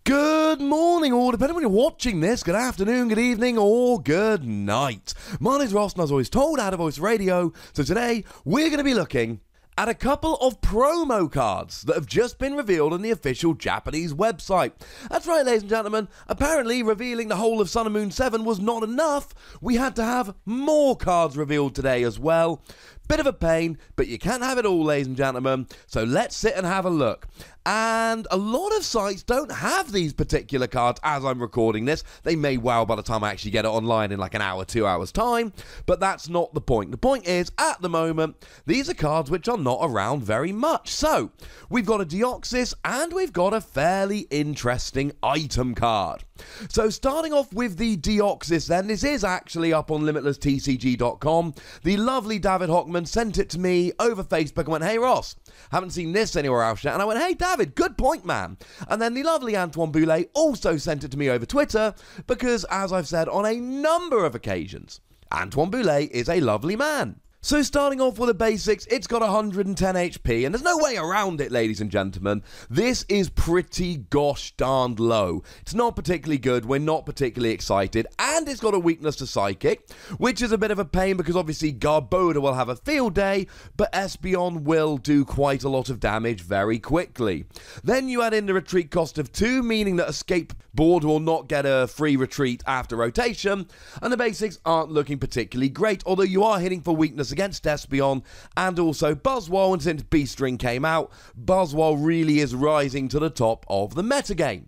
Good morning, or depending on when you're watching this, good afternoon, good evening, or good night. My name's Ross, and as always told, out of Voice Radio. So today, we're going to be looking at a couple of promo cards that have just been revealed on the official Japanese website. That's right, ladies and gentlemen. Apparently, revealing the whole of Sun and Moon 7 was not enough. We had to have more cards revealed today as well. Bit of a pain, but you can't have it all, ladies and gentlemen. So let's sit and have a look. And a lot of sites don't have these particular cards as I'm recording this. They may well by the time I actually get it online in like an hour, 2 hours time. But that's not the point. The point is, at the moment, these are cards which are not around very much. So, we've got a Deoxys and we've got a fairly interesting item card. So, starting off with the Deoxys then, this is actually up on LimitlessTCG.com. The lovely David Hochmann sent it to me over Facebook and went, "Hey Ross, haven't seen this anywhere else yet." And I went, "Hey David, good point, man." And then the lovely Antoine Boulay also sent it to me over Twitter because, as I've said on a number of occasions, Antoine Boulay is a lovely man. So starting off with the basics, it's got 110 HP, and there's no way around it, ladies and gentlemen. This is pretty gosh darned low. It's not particularly good, we're not particularly excited, and it's got a weakness to Psychic, which is a bit of a pain because obviously Garboda will have a field day, but Espeon will do quite a lot of damage very quickly. Then you add in the retreat cost of 2, meaning that Escape Board will not get a free retreat after rotation, and the basics aren't looking particularly great, although you are hitting for weakness against Espeon and also Buzzwole, and since Beastring came out, Buzzwole really is rising to the top of the metagame.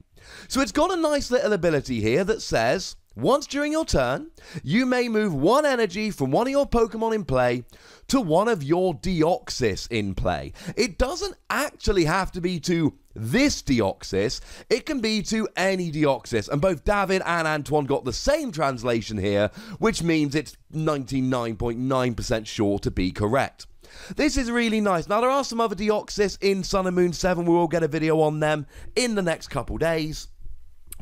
So it's got a nice little ability here that says, once during your turn, you may move 1 energy from one of your Pokemon in play to one of your Deoxys in play. It doesn't actually have to be to this Deoxys, it can be to any Deoxys, and both David and Antoine got the same translation here, which means it's 99.9% sure to be correct. This is really nice. Now, there are some other Deoxys in Sun and Moon 7, we will get a video on them in the next couple days.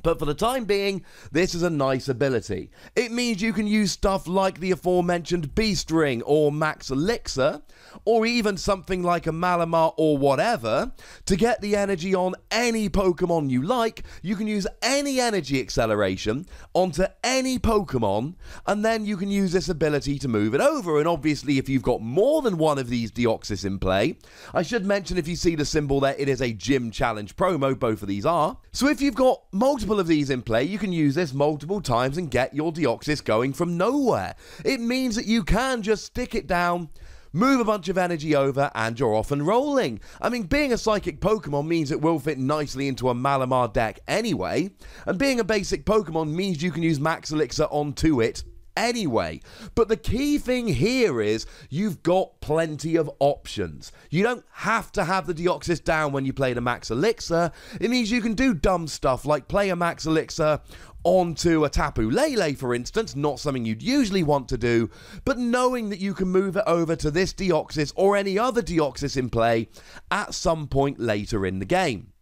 But for the time being, this is a nice ability. It means you can use stuff like the aforementioned Beastring or Max Elixir, or even something like a Malamar or whatever, to get the energy on any Pokemon you like. You can use any energy acceleration onto any Pokemon, and then you can use this ability to move it over. And obviously, if you've got more than one of these Deoxys in play, I should mention, if you see the symbol there, it is a gym challenge promo, both of these are. So if you've got multiple of these in play, you can use this multiple times and get your Deoxys going from nowhere. It means that you can just stick it down, move a bunch of energy over, and you're off and rolling. I mean, being a psychic Pokemon means it will fit nicely into a Malamar deck anyway, and being a basic Pokemon means you can use Max Elixir onto it anyway. But the key thing here is you've got plenty of options. You don't have to have the Deoxys down when you play the Max Elixir. It means you can do dumb stuff like play a Max Elixir onto a Tapu Lele, for instance, not something you'd usually want to do, but knowing that you can move it over to this Deoxys or any other Deoxys in play at some point later in the game.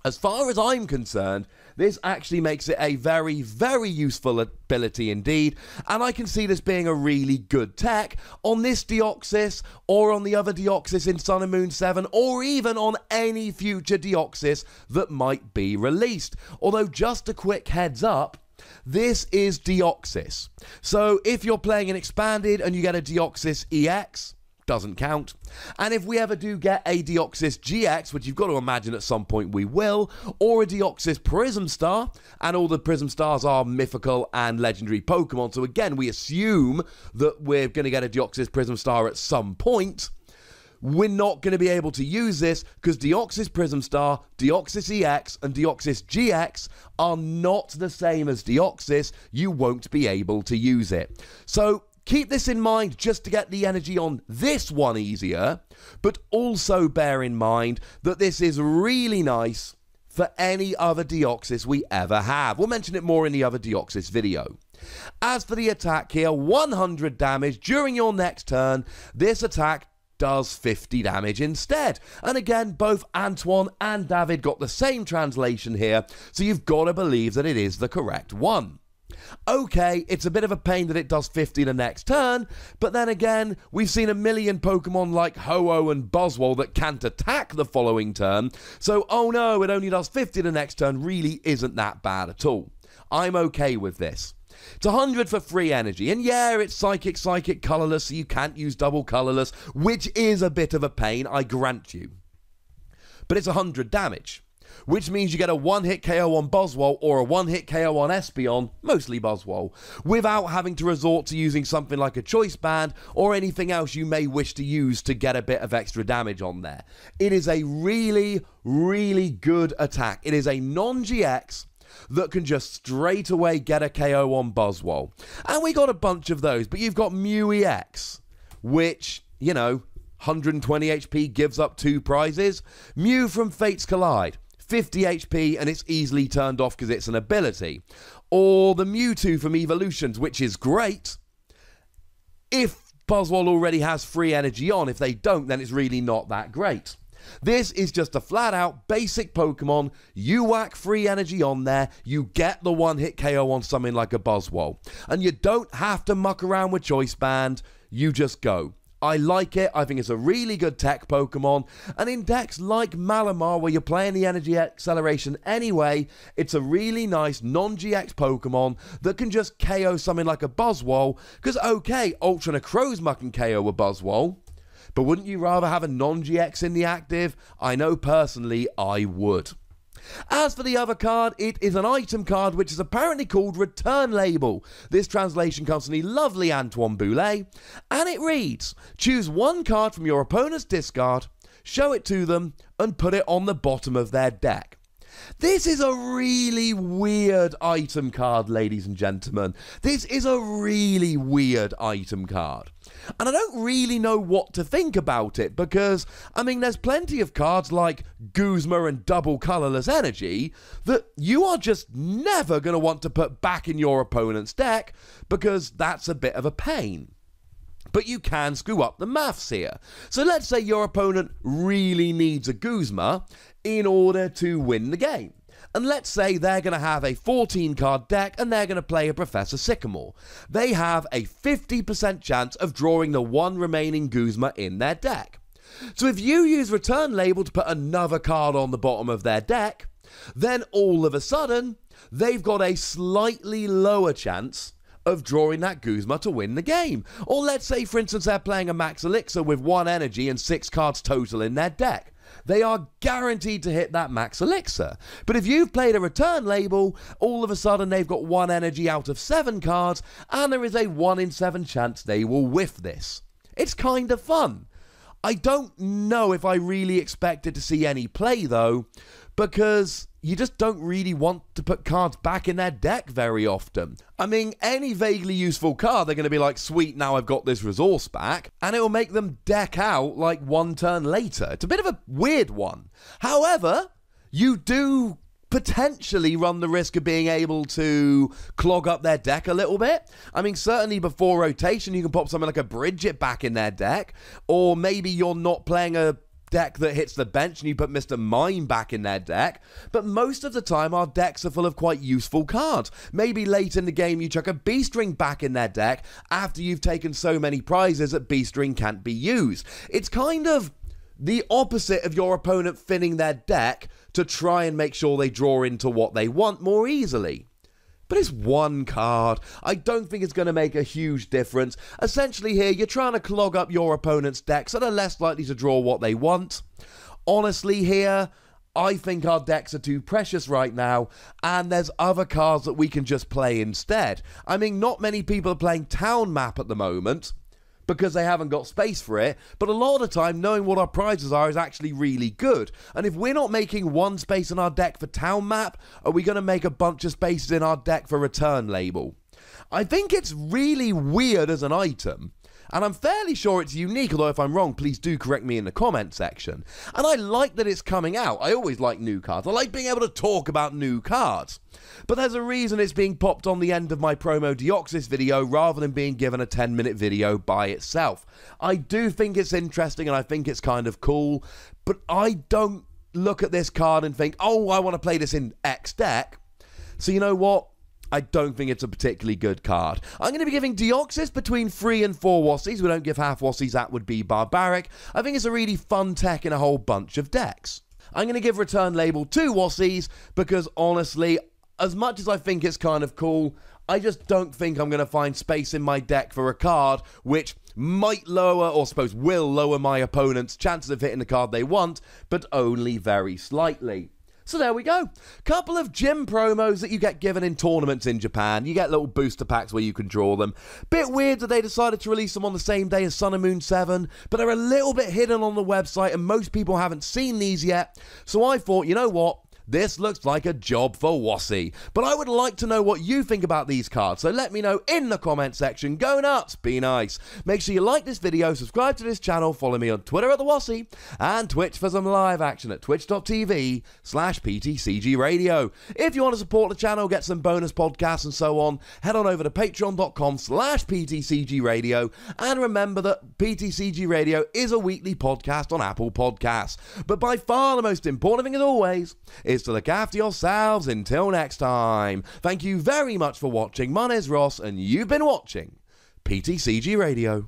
As far as I'm concerned, this actually makes it a very, very useful ability indeed, and I can see this being a really good tech on this Deoxys, or on the other Deoxys in Sun and Moon 7, or even on any future Deoxys that might be released. Although, just a quick heads up, this is Deoxys. So if you're playing an expanded and you get a Deoxys EX, doesn't count. And if we ever do get a Deoxys GX, which you've got to imagine at some point we will, or a Deoxys Prism Star, and all the Prism Stars are mythical and legendary Pokemon, so again, we assume that we're going to get a Deoxys Prism Star at some point, we're not going to be able to use this because Deoxys Prism Star, Deoxys EX, and Deoxys GX are not the same as Deoxys. You won't be able to use it. So keep this in mind just to get the energy on this one easier, but also bear in mind that this is really nice for any other Deoxys we ever have. We'll mention it more in the other Deoxys video. As for the attack here, 100 damage during your next turn. This attack does 50 damage instead. And again, both Antoine and David got the same translation here, so you've got to believe that it is the correct one. Okay, it's a bit of a pain that it does 50 the next turn, but then again, we've seen a million Pokemon like Ho-Oh and Buzzwole that can't attack the following turn, so oh no, it only does 50 the next turn really isn't that bad at all. I'm okay with this. It's 100 for free energy, and yeah, it's psychic, colourless, so you can't use double colourless, which is a bit of a pain, I grant you. But it's 100 damage, which means you get a one-hit KO on Buzzwole or a one-hit KO on Espeon, mostly Buzzwole, without having to resort to using something like a Choice Band or anything else you may wish to use to get a bit of extra damage on there. It is a really, really good attack. It is a non-GX that can just straight away get a KO on Buzzwole. And we got a bunch of those, but you've got Mew EX, which, you know, 120 HP gives up 2 prizes. Mew from Fates Collide, 50 HP, and it's easily turned off because it's an ability. Or the Mewtwo from Evolutions, which is great if Buzzwole already has free energy on. If they don't, then it's really not that great. This is just a flat-out basic Pokemon. You whack free energy on there, you get the one-hit KO on something like a Buzzwole. And you don't have to muck around with Choice Band, you just go. I like it, I think it's a really good tech Pokemon, and in decks like Malamar, where you're playing the energy acceleration anyway, it's a really nice non-GX Pokemon that can just KO something like a Buzzwole, because okay, Ultra Necrozma can KO a Buzzwole, but wouldn't you rather have a non-GX in the active? I know personally I would. As for the other card, it is an item card which is apparently called Return Label. This translation comes from the lovely Antoine Boulay, and it reads, choose one card from your opponent's discard, show it to them, and put it on the bottom of their deck. This is a really weird item card, ladies and gentlemen. This is a really weird item card. And I don't really know what to think about it because, I mean, there's plenty of cards like Guzma and Double Colorless Energy that you are just never going to want to put back in your opponent's deck because that's a bit of a pain. But you can screw up the maths here. So let's say your opponent really needs a Guzma in order to win the game. And let's say they're going to have a 14-card deck and they're going to play a Professor Sycamore. They have a 50% chance of drawing the one remaining Guzma in their deck. So if you use Return Label to put another card on the bottom of their deck, then all of a sudden, they've got a slightly lower chance of drawing that Guzma to win the game. Or let's say, for instance, they're playing a Max Elixir with 1 energy and 6 cards total in their deck. They are guaranteed to hit that Max Elixir. But if you've played a Return Label, all of a sudden they've got 1 energy out of 7 cards, and there is a 1 in 7 chance they will whiff this. It's kind of fun. I don't know if I really expected to see any play, though, because you just don't really want to put cards back in their deck very often. I mean, any vaguely useful card, they're going to be like, sweet, now I've got this resource back, and it will make them deck out like 1 turn later. It's a bit of a weird one. However, you do potentially run the risk of being able to clog up their deck a little bit. I mean, certainly before rotation, you can pop something like a Bridget back in their deck, or maybe you're not playing a deck that hits the bench and you put Mr. Mime back in their deck, but most of the time our decks are full of quite useful cards. Maybe late in the game you chuck a B-String back in their deck after you've taken so many prizes that B-String can't be used. It's kind of the opposite of your opponent thinning their deck to try and make sure they draw into what they want more easily. But it's 1 card. I don't think it's going to make a huge difference. Essentially here, you're trying to clog up your opponent's decks so they're less likely to draw what they want. Honestly here, I think our decks are too precious right now, and there's other cards that we can just play instead. I mean, not many people are playing Town Map at the moment, because they haven't got space for it, but a lot of the time knowing what our prizes are is actually really good. And if we're not making 1 space in our deck for Town Map, are we going to make a bunch of spaces in our deck for Return Label? I think it's really weird as an item, and I'm fairly sure it's unique, although if I'm wrong, please do correct me in the comment section. And I like that it's coming out. I always like new cards. I like being able to talk about new cards. But there's a reason it's being popped on the end of my promo Deoxys video rather than being given a 10-minute video by itself. I do think it's interesting and I think it's kind of cool, but I don't look at this card and think, oh, I want to play this in X deck. So you know what? I don't think it's a particularly good card. I'm going to be giving Deoxys between 3 and 4 Wassies. We don't give half Wassies, that would be barbaric. I think it's a really fun tech in a whole bunch of decks. I'm going to give Return Label 2 Wassies because honestly, as much as I think it's kind of cool, I just don't think I'm going to find space in my deck for a card which might lower, or suppose will lower my opponent's chances of hitting the card they want, but only very slightly. So there we go. Couple of gym promos that you get given in tournaments in Japan. You get little booster packs where you can draw them. Bit weird that they decided to release them on the same day as Sun and Moon 7, but they're a little bit hidden on the website and most people haven't seen these yet. So I thought, you know what? This looks like a job for Wassie. But I would like to know what you think about these cards, so let me know in the comment section. Go nuts, be nice. Make sure you like this video, subscribe to this channel, follow me on Twitter at the Wassie, and Twitch for some live action at twitch.tv/PTCGRadio. If you want to support the channel, get some bonus podcasts and so on, head on over to patreon.com/PTCGRadio, and remember that PTCG Radio is a weekly podcast on Apple Podcasts. But by far the most important thing as always is to look after yourselves until next time. Thank you very much for watching. My name's Ross, and you've been watching PTCG Radio.